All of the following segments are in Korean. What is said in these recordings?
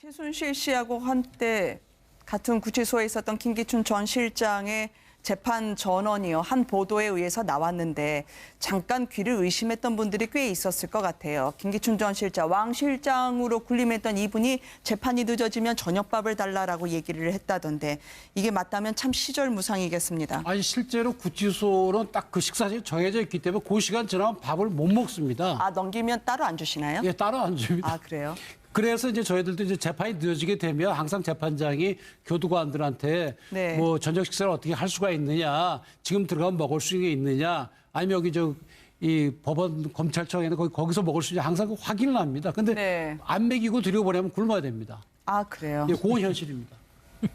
최순실 씨하고 한때 같은 구치소에 있었던 김기춘 전 실장의 재판 전원이요. 한 보도에 의해서 나왔는데 잠깐 귀를 의심했던 분들이 꽤 있었을 것 같아요. 김기춘 전 실장, 왕 실장으로 군림했던 이분이 재판이 늦어지면 저녁밥을 달라라고 얘기를 했다던데 이게 맞다면 참 시절무상이겠습니다. 아니 실제로 구치소는 딱 그 식사시간이 정해져 있기 때문에 그 시간 지나면 밥을 못 먹습니다. 아, 넘기면 따로 안 주시나요? 예, 따로 안 줍니다. 아, 그래요? 그래서 이제 저희들도 이제 재판이 늦어지게 되면 항상 재판장이 교도관들한테 네. 뭐 저녁 식사를 어떻게 할 수가 있느냐, 지금 들어가면 먹을 수 있는 게 있느냐, 아니면 여기 이 법원 검찰청에는 거기서 먹을 수 있냐 항상 그 확인을 합니다. 근데 네. 안 먹이고 들여보내면 굶어야 됩니다. 아, 그래요? 예, 그건 현실입니다.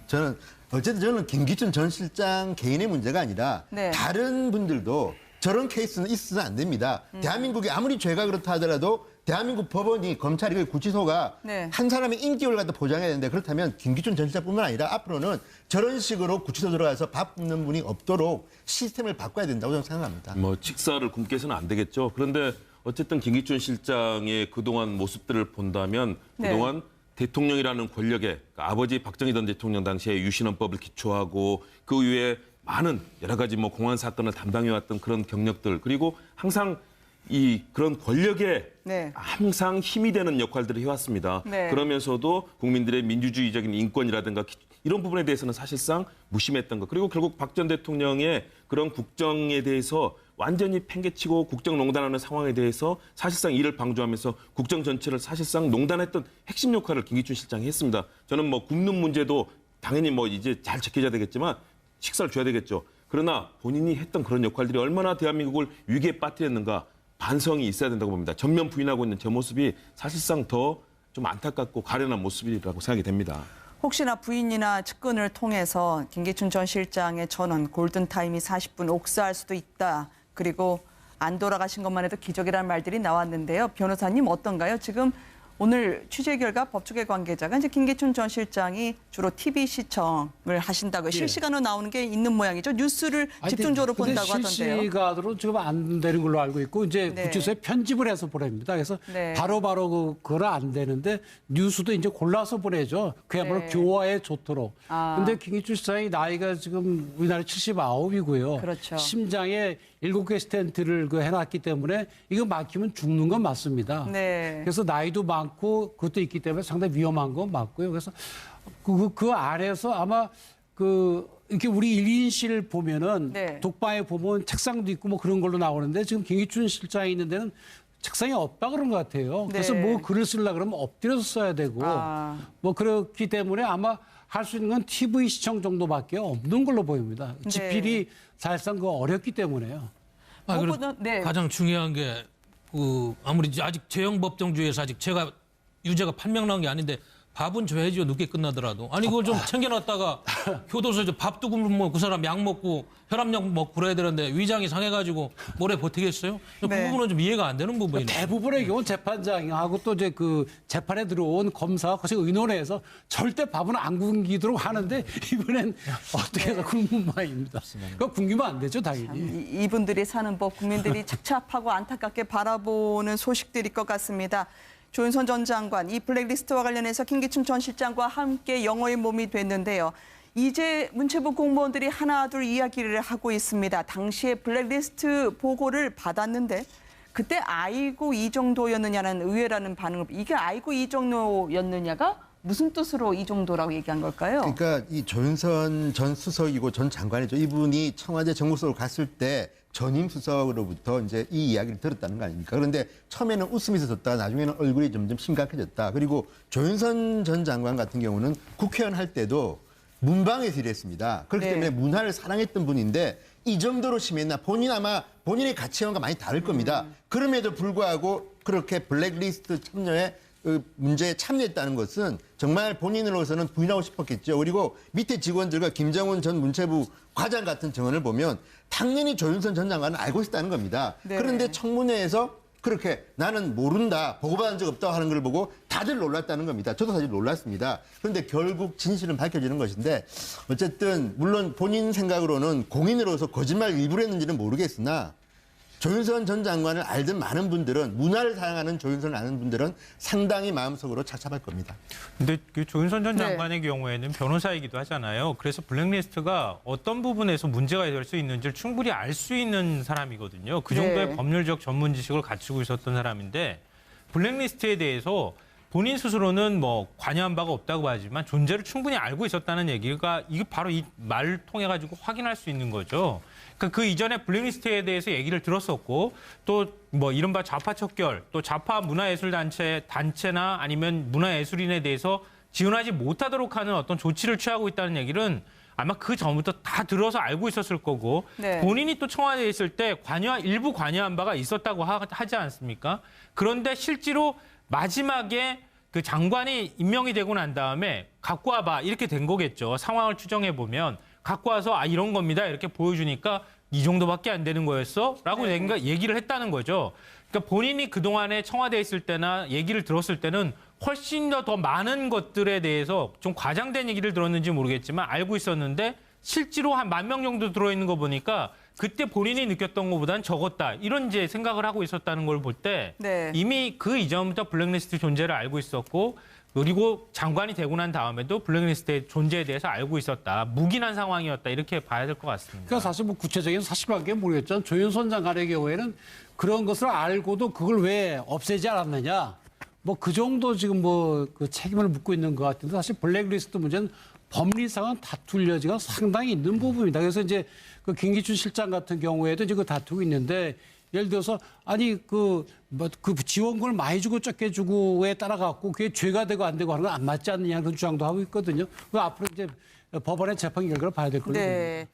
저는 김기춘 전 실장 개인의 문제가 아니라 네. 다른 분들도 저런 케이스는 있어서는 안 됩니다. 대한민국이 아무리 죄가 그렇다 하더라도 대한민국 법원이 검찰이 구치소가 네. 한 사람의 인격을 갖다 보장해야 되는데 그렇다면 김기춘 전 실장뿐만 아니라 앞으로는 저런 식으로 구치소 들어가서 밥 굶는 분이 없도록 시스템을 바꿔야 된다고 저는 생각합니다. 뭐 식사를 굶게서는 안 되겠죠. 그런데 어쨌든 김기춘 실장의 그동안 모습들을 본다면 네. 그동안 대통령이라는 권력에 그러니까 아버지 박정희 전 대통령 당시에 유신헌법을 기초하고 그 이후에 많은 여러 가지 뭐 공안 사건을 담당해왔던 그런 경력들 그리고 항상 이 그런 권력에 네. 항상 힘이 되는 역할들을 해왔습니다. 네. 그러면서도 국민들의 민주주의적인 인권이라든가 이런 부분에 대해서는 사실상 무심했던 것. 그리고 결국 박 전 대통령의 그런 국정에 대해서 완전히 팽개치고 국정농단하는 상황에 대해서 사실상 이를 방조하면서 국정 전체를 사실상 농단했던 핵심 역할을 김기춘 실장이 했습니다. 저는 뭐 굶는 문제도 당연히 뭐 이제 잘 지켜져야 되겠지만 식사를 줘야 되겠죠. 그러나 본인이 했던 그런 역할들이 얼마나 대한민국을 위기에 빠뜨렸는가 반성이 있어야 된다고 봅니다. 전면 부인하고 있는 저 모습이 사실상 더 좀 안타깝고 가련한 모습이라고 생각이 됩니다. 혹시나 부인이나 측근을 통해서 김기춘 전 실장의 전원 골든타임이 40분 옥사할 수도 있다. 그리고 안 돌아가신 것만 해도 기적이라는 말들이 나왔는데요. 변호사님 어떤가요? 지금 오늘 취재 결과 법조계 관계자가 이제 김기춘 전 실장이 주로 TV 시청을 하신다고 실시간으로 나오는 게 있는 모양이죠. 뉴스를 집중적으로 본다고 하던데요. 실시간으로 지금 안 되는 걸로 알고 있고 이제 네. 구치소에 편집을 해서 보냅니다. 그래서 네. 바로바로 그걸 안 되는데 뉴스도 이제 골라서 보내죠. 그야말로 네. 교화에 좋도록. 아. 근데 김기춘 실장이 나이가 지금 우리나라 79이고요. 그렇죠. 심장에 7개 스텐트를 해놨기 때문에 이거 막히면 죽는 건 맞습니다. 네. 그래서 나이도 많고 그것도 있기 때문에 상당히 위험한 건 맞고요. 그래서 그 아래에서 아마 이렇게 우리 1인실 보면은 네. 독방에 보면 책상도 있고 뭐 그런 걸로 나오는데 지금 김기춘 실장이 있는 데는 책상이 없다 그런 것 같아요. 그래서 네. 뭐 글을 쓰려고 그러면 엎드려서 써야 되고 아. 뭐 그렇기 때문에 아마 할 수 있는 건 TV 시청 정도밖에 없는 걸로 보입니다. 네. 집필이 사실상 어렵기 때문에요. 그리고 네. 가장 중요한 게 아무리 아직 제형 법정주의에서 아직 제가 유죄가 판명난 게 아닌데 밥은 줘야죠. 늦게 끝나더라도. 아니 그걸 좀 챙겨놨다가 교도소에서 밥도 굶으면 그 사람 약 먹고 혈압약 먹고 그래야 되는데 위장이 상해가지고 오래 버티겠어요? 그 네. 부분은 좀 이해가 안 되는 부분이네요. 대부분의 경우 재판장하고 또 이제 재판에 들어온 검사가 같이 의논해서 절대 밥은 안 굶기도록 하는데 이번엔 어떻게 해서 굶은 모양입니다. 그거 굶기면 안 되죠, 당연히. 이분들이 사는 법 국민들이 착잡하고 안타깝게 바라보는 소식들일 것 같습니다. 조윤선 전 장관, 이 블랙리스트와 관련해서 김기춘 전 실장과 함께 영어의 몸이 됐는데요. 이제 문체부 공무원들이 하나둘 이야기를 하고 있습니다. 당시에 블랙리스트 보고를 받았는데 그때 아이고 이 정도였느냐는 의외라는 반응을 이게 아이고 이 정도였느냐가 무슨 뜻으로 이 정도라고 얘기한 걸까요? 그러니까 이 조윤선 전 수석이고 전 장관이죠. 이분이 청와대 정무수석으로 갔을 때 전임 수석으로부터 이제 이 이야기를 들었다는 거 아닙니까? 그런데 처음에는 웃으면서 줬다가 나중에는 얼굴이 점점 심각해졌다. 그리고 조윤선 전 장관 같은 경우는 국회의원 할 때도 문방에서 일했습니다. 그렇기 네. 때문에 문화를 사랑했던 분인데 이 정도로 심했나? 아마 본인의 가치관과 많이 다를 겁니다. 그럼에도 불구하고 그렇게 블랙리스트 참여에 문제에 참여했다는 것은 정말 본인으로서는 부인하고 싶었겠죠. 그리고 밑에 직원들과 김정은 전 문체부 과장 같은 증언을 보면 당연히 조윤선 전 장관은 알고 있었다는 겁니다. 네. 그런데 청문회에서 그렇게 나는 모른다, 보고받은 적 없다고 하는 걸 보고 다들 놀랐다는 겁니다. 저도 사실 놀랐습니다. 그런데 결국 진실은 밝혀지는 것인데 어쨌든 물론 본인 생각으로는 공인으로서 거짓말 일부러 했는지는 모르겠으나 조윤선 전 장관을 알던 많은 분들은 문화를 사랑하는 조윤선을 아는 분들은 상당히 마음속으로 착잡할 겁니다. 근데 그 조윤선 전 네. 장관의 경우에는 변호사이기도 하잖아요. 그래서 블랙리스트가 어떤 부분에서 문제가 될 수 있는지를 충분히 알 수 있는 사람이거든요. 그 정도의 네. 법률적 전문 지식을 갖추고 있었던 사람인데 블랙리스트에 대해서 본인 스스로는 뭐 관여한 바가 없다고 하지만 존재를 충분히 알고 있었다는 얘기가 이게 바로 이 말을 통해 가지고 확인할 수 있는 거죠. 그러니까 그 이전에 블랙리스트에 대해서 얘기를 들었었고 또 뭐 이른바 좌파 척결 또 좌파 문화예술단체나 아니면 문화예술인에 대해서 지원하지 못하도록 하는 어떤 조치를 취하고 있다는 얘기는 아마 그 전부터 다 들어서 알고 있었을 거고 네. 본인이 또 청와대에 있을 때 일부 관여한 바가 있었다고 하지 않습니까? 그런데 실제로 마지막에 그 장관이 임명이 되고 난 다음에 갖고 와봐 이렇게 된 거겠죠. 상황을 추정해 보면 갖고 와서 이런 겁니다 이렇게 보여주니까 이 정도밖에 안 되는 거였어? 라고 얘기를 했다는 거죠. 그러니까 본인이 그동안에 청와대에 있을 때나 얘기를 들었을 때는 훨씬 더 많은 것들에 대해서 좀 과장된 얘기를 들었는지 모르겠지만 알고 있었는데 실제로 한 10,000명 정도 들어있는 거 보니까 그때 본인이 느꼈던 것보다는 적었다. 이런 이제 생각을 하고 있었다는 걸 볼 때 네. 이미 그 이전부터 블랙리스트 존재를 알고 있었고 그리고 장관이 되고 난 다음에도 블랙리스트의 존재에 대해서 알고 있었다. 묵인한 상황이었다. 이렇게 봐야 될 것 같습니다. 그러니까 사실 뭐 구체적인 사실관계는 모르겠지만 조윤선 장관의 경우에는 그런 것을 알고도 그걸 왜 없애지 않았느냐. 뭐 그 정도 지금 뭐 그 책임을 묻고 있는 것 같은데 사실 블랙리스트 문제는 법리상은 다툴 여지가 상당히 있는 부분입니다. 그래서 이제 그 김기춘 실장 같은 경우에도 이제 그 다투고 있는데 예를 들어서 아니 그 지원금을 많이 주고 적게 주고에 따라 갖고 그게 죄가 되고 안 되고 하는 건 안 맞지 않느냐 그런 주장도 하고 있거든요. 그 앞으로 이제 법원의 재판 결과를 봐야 될 걸로 봅니다. 네.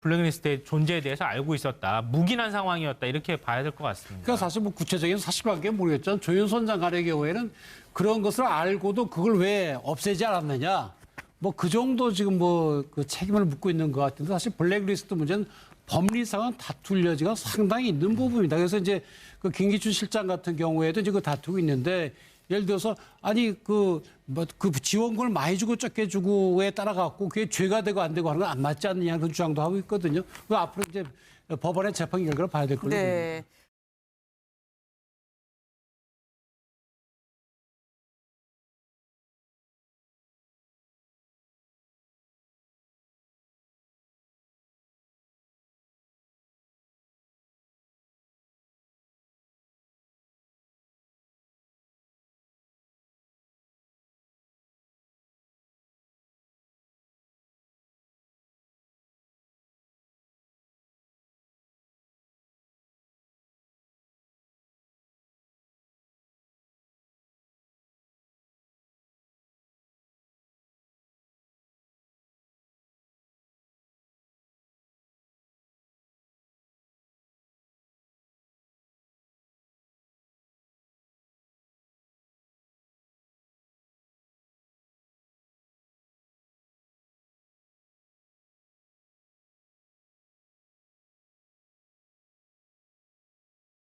블랙리스트의 존재에 대해서 알고 있었다. 묵인한 상황이었다. 이렇게 봐야 될 것 같습니다. 그러니까 사실 뭐 구체적인 사실관계는 모르겠지만 조윤선 장관의 경우에는 그런 것을 알고도 그걸 왜 없애지 않았느냐. 뭐 그 정도 지금 뭐 그 책임을 묻고 있는 것 같은데 사실 블랙리스트 문제는 법리상은 다툴 여지가 상당히 있는 부분입니다. 그래서 이제 그 김기춘 실장 같은 경우에도 이제 그 다투고 있는데 예를 들어서 아니 그 지원금을 많이 주고 적게 주고에 따라 갖고 그게 죄가 되고 안 되고 하는 건 안 맞지 않느냐 그런 주장도 하고 있거든요. 그 앞으로 이제 법원의 재판 결과를 봐야 될 걸로 봅니다. 네.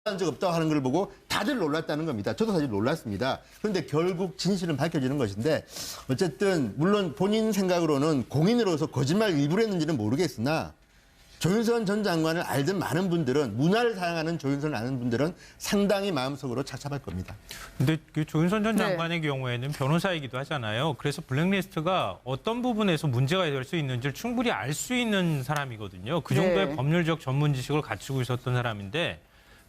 한 적 없다고 하는 걸 보고 다들 놀랐다는 겁니다. 저도 사실 놀랐습니다. 그런데 결국 진실은 밝혀지는 것인데 어쨌든 물론 본인 생각으로는 공인으로서 거짓말 일부러 했는지는 모르겠으나 조윤선 전 장관을 알던 많은 분들은 문화를 사랑하는 조윤선을 아는 분들은 상당히 마음속으로 착잡할 겁니다. 근데 그 조윤선 전 네. 장관의 경우에는 변호사이기도 하잖아요. 그래서 블랙리스트가 어떤 부분에서 문제가 될 수 있는지를 충분히 알 수 있는 사람이거든요. 그 정도의 네. 법률적 전문 지식을 갖추고 있었던 사람인데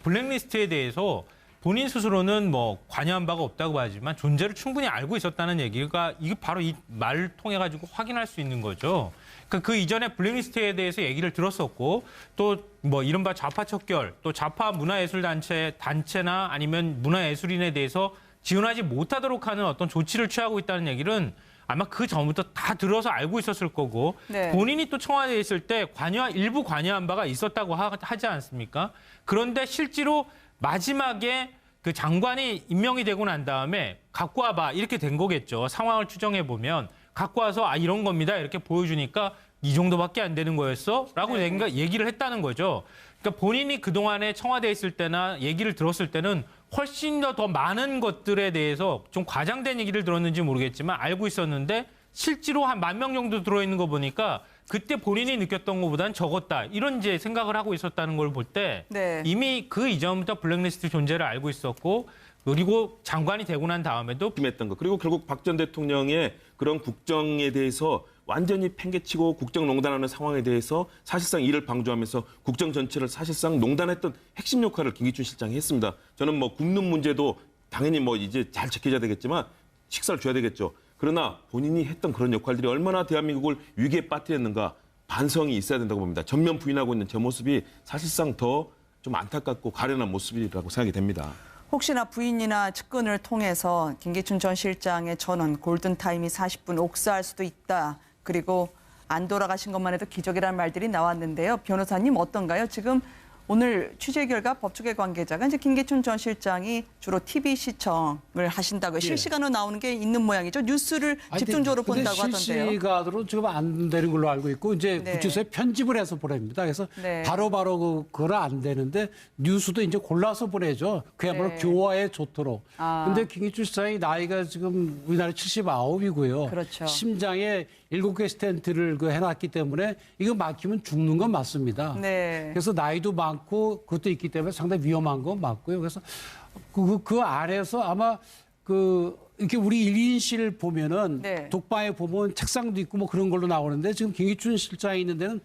블랙리스트에 대해서 본인 스스로는 뭐 관여한 바가 없다고 하지만 존재를 충분히 알고 있었다는 얘기가 이게 바로 이 말을 통해 가지고 확인할 수 있는 거죠. 그러니까 그 이전에 블랙리스트에 대해서 얘기를 들었었고 또 뭐 이른바 좌파 척결 또 좌파 문화예술단체나 아니면 문화예술인에 대해서 지원하지 못하도록 하는 어떤 조치를 취하고 있다는 얘기는 아마 그 전부터 다 들어서 알고 있었을 거고 네. 본인이 또 청와대에 있을 때 일부 관여한 바가 있었다고 하지 않습니까? 그런데 실제로 마지막에 그 장관이 임명이 되고 난 다음에 갖고 와봐 이렇게 된 거겠죠. 상황을 추정해 보면 갖고 와서 아 이런 겁니다 이렇게 보여주니까 이 정도밖에 안 되는 거였어? 라고 얘기를 했다는 거죠. 그러니까 본인이 그동안에 청와대에 있을 때나 얘기를 들었을 때는 훨씬 더 많은 것들에 대해서 좀 과장된 얘기를 들었는지 모르겠지만 알고 있었는데 실제로 한 10,000명 정도 들어있는 거 보니까 그때 본인이 느꼈던 것보다는 적었다. 이런 이제 생각을 하고 있었다는 걸 볼 때 네. 이미 그 이전부터 블랙리스트 존재를 알고 있었고 그리고 장관이 되고 난 다음에도 했던 거. 그리고 결국 박 전 대통령의 그런 국정에 대해서 완전히 팽개치고 국정농단하는 상황에 대해서 사실상 이를 방조하면서 국정 전체를 사실상 농단했던 핵심 역할을 김기춘 실장이 했습니다. 저는 뭐 굶는 문제도 당연히 뭐 이제 잘 지켜져야 되겠지만 식사를 줘야 되겠죠. 그러나 본인이 했던 그런 역할들이 얼마나 대한민국을 위기에 빠뜨렸는가 반성이 있어야 된다고 봅니다. 전면 부인하고 있는 저 모습이 사실상 더 좀 안타깝고 가련한 모습이라고 생각이 됩니다. 혹시나 부인이나 측근을 통해서 김기춘 전 실장의 전원 골든타임이 40분 옥사할 수도 있다. 그리고 안 돌아가신 것만 해도 기적이라는 말들이 나왔는데요. 변호사님 어떤가요? 지금 오늘 취재 결과 법조계 관계자가 이제 김기춘 전 실장이 주로 TV 시청을 하신다고 실시간으로 나오는 게 있는 모양이죠. 뉴스를 집중적으로 근데 본다고 하던데요. 실시간으로 지금 안 되는 걸로 알고 있고 이제 네. 구치소에 편집을 해서 보냅니다. 그래서 네. 바로바로 그거는 안 되는데 뉴스도 이제 골라서 보내죠. 그야말로 네. 교화에 좋도록. 아. 근데 김기춘 실장이 나이가 지금 우리나라 79이고요. 그렇죠. 심장에 7개 스텐트를 해놨기 때문에 이거 막히면 죽는 건 맞습니다. 네. 그래서 나이도 많고 그것도 있기 때문에 상당히 위험한 건 맞고요. 그래서 그 아래에서 아마 이렇게 우리 1인실 보면은 네. 독방에 보면 책상도 있고 뭐 그런 걸로 나오는데 지금 김기춘 실장이 있는 데는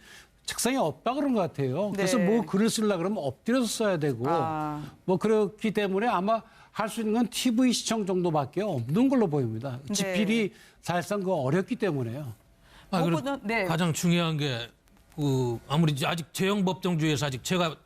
책상이 없다 그런 것 같아요. 그래서 네. 뭐 글을 쓰려고 그러면 엎드려서 써야 되고 아. 뭐 그렇기 때문에 아마 할 수 있는 건 TV 시청 정도밖에 없는 걸로 보입니다. 네. 집필이 사실상 어렵기 때문에요. 그리고 무엇보다- 네. 가장 중요한 게 아무리 아직 제형 법정주의에서 아직 제가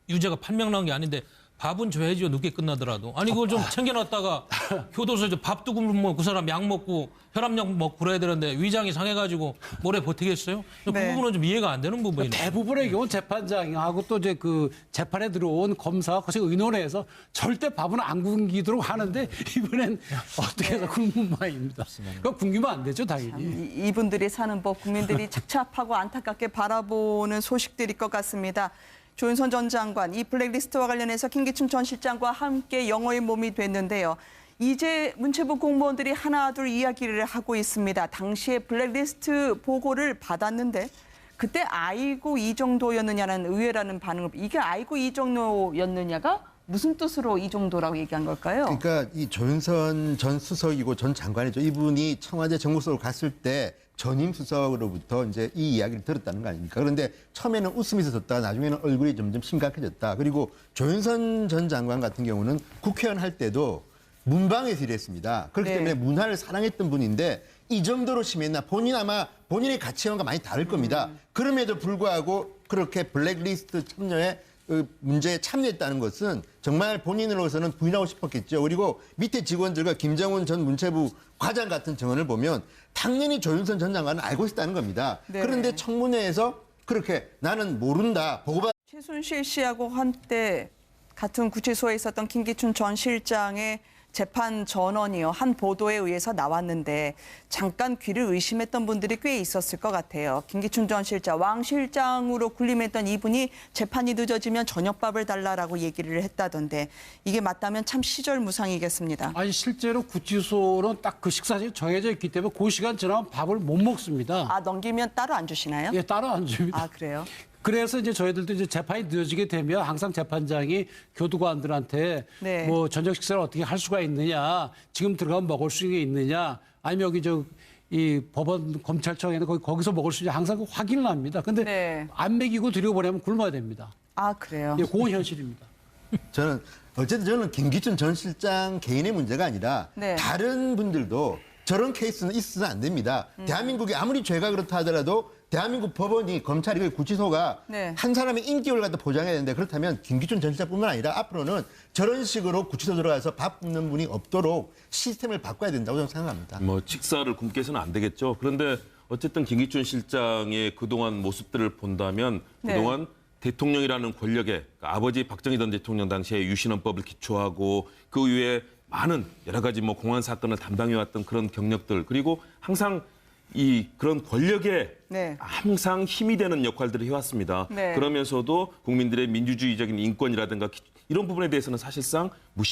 유죄가 판명난 게 아닌데 밥은 줘야죠. 늦게 끝나더라도. 아니 그걸 좀 챙겨놨다가 교도소에서 밥도 굶으면 그 사람 약 먹고 혈압약 먹고 그래야 되는데 위장이 상해가지고 오래 버티겠어요? 그 네. 부분은 좀 이해가 안 되는 부분이네요. 대부분의 경우 재판장하고 또 이제 그 재판에 들어온 검사가 같이 의논해서 절대 밥은 안 굶기도록 하는데 이번엔 어떻게 해서 굶은 모양입니다. 그거 굶기면 안 되죠, 당연히. 이분들이 사는 법 국민들이 착잡하고 안타깝게 바라보는 소식들일 것 같습니다. 조윤선 전 장관, 이 블랙리스트와 관련해서 김기춘 전 실장과 함께 영어의 몸이 됐는데요. 이제 문체부 공무원들이 하나둘 이야기를 하고 있습니다. 당시에 블랙리스트 보고를 받았는데 그때 아이고 이 정도였느냐는 의외라는 반응을 이게 아이고 이 정도였느냐가 무슨 뜻으로 이 정도라고 얘기한 걸까요? 그러니까 이 조윤선 전 수석이고 전 장관이죠. 이분이 청와대 정무수석으로 갔을 때 전임 수석으로부터 이제 이 이야기를 들었다는 거 아닙니까? 그런데 처음에는 웃음이 있었다가 나중에는 얼굴이 점점 심각해졌다. 그리고 조윤선 전 장관 같은 경우는 국회의원 할 때도 문방에서 일했습니다. 그렇기 네. 때문에 문화를 사랑했던 분인데 이 정도로 심했나? 본인의 가치관과 많이 다를 겁니다. 그럼에도 불구하고 그렇게 블랙리스트 참여에 문제에 참여했다는 것은 정말 본인으로서는 부인하고 싶었겠죠. 그리고 밑에 직원들과 김정은 전 문체부 과장 같은 증언을 보면 당연히 조윤선 전 장관은 알고 있었다는 겁니다. 네. 그런데 청문회에서 그렇게 나는 모른다. 보고받 최순실 씨하고 한때 같은 구치소에 있었던 김기춘 전 실장의 재판 전원이요. 한 보도에 의해서 나왔는데 잠깐 귀를 의심했던 분들이 꽤 있었을 것 같아요. 김기춘 전 실장, 왕 실장으로 군림했던 이분이 재판이 늦어지면 저녁밥을 달라라고 얘기를 했다던데 이게 맞다면 참 시절무상이겠습니다. 아니 실제로 구치소는 딱 그 식사실이 정해져 있기 때문에 그 시간 지나면 밥을 못 먹습니다. 아, 넘기면 따로 안 주시나요? 예, 따로 안 줍니다. 아, 그래요? 그래서 이제 저희들도 이제 재판이 늦어지게 되면 항상 재판장이 교도관들한테 네. 뭐 저녁 식사를 어떻게 할 수가 있느냐, 지금 들어가면 먹을 수 있느냐, 아니면 여기 이 법원 검찰청에는 거기서 먹을 수 있냐 항상 그 확인을 합니다. 근데 네. 안 먹이고 들여보내면 굶어야 됩니다. 아, 그래요? 예, 그건 현실입니다. 어쨌든 저는 김기춘 전 실장 개인의 문제가 아니라 네. 다른 분들도 저런 케이스는 있어서는 안 됩니다. 대한민국이 아무리 죄가 그렇다 하더라도 대한민국 법원이 검찰이 구치소가 네. 한 사람의 인격을 갖다 보장해야 되는데 그렇다면 김기춘 전 실장뿐만 아니라 앞으로는 저런 식으로 구치소 들어가서 밥 굶는 분이 없도록 시스템을 바꿔야 된다고 저는 생각합니다. 뭐 식사를 굶게서는 안 되겠죠. 그런데 어쨌든 김기춘 실장의 그동안 모습들을 본다면 네. 그동안 대통령이라는 권력에 그러니까 아버지 박정희 전 대통령 당시에 유신헌법을 기초하고 그 이후에 많은 여러 가지 뭐 공안 사건을 담당해왔던 그런 경력들 그리고 항상 이 그런 권력에 네. 항상 힘이 되는 역할들을 해왔습니다. 네. 그러면서도 국민들의 민주주의적인 인권이라든가 이런 부분에 대해서는 사실상 무시.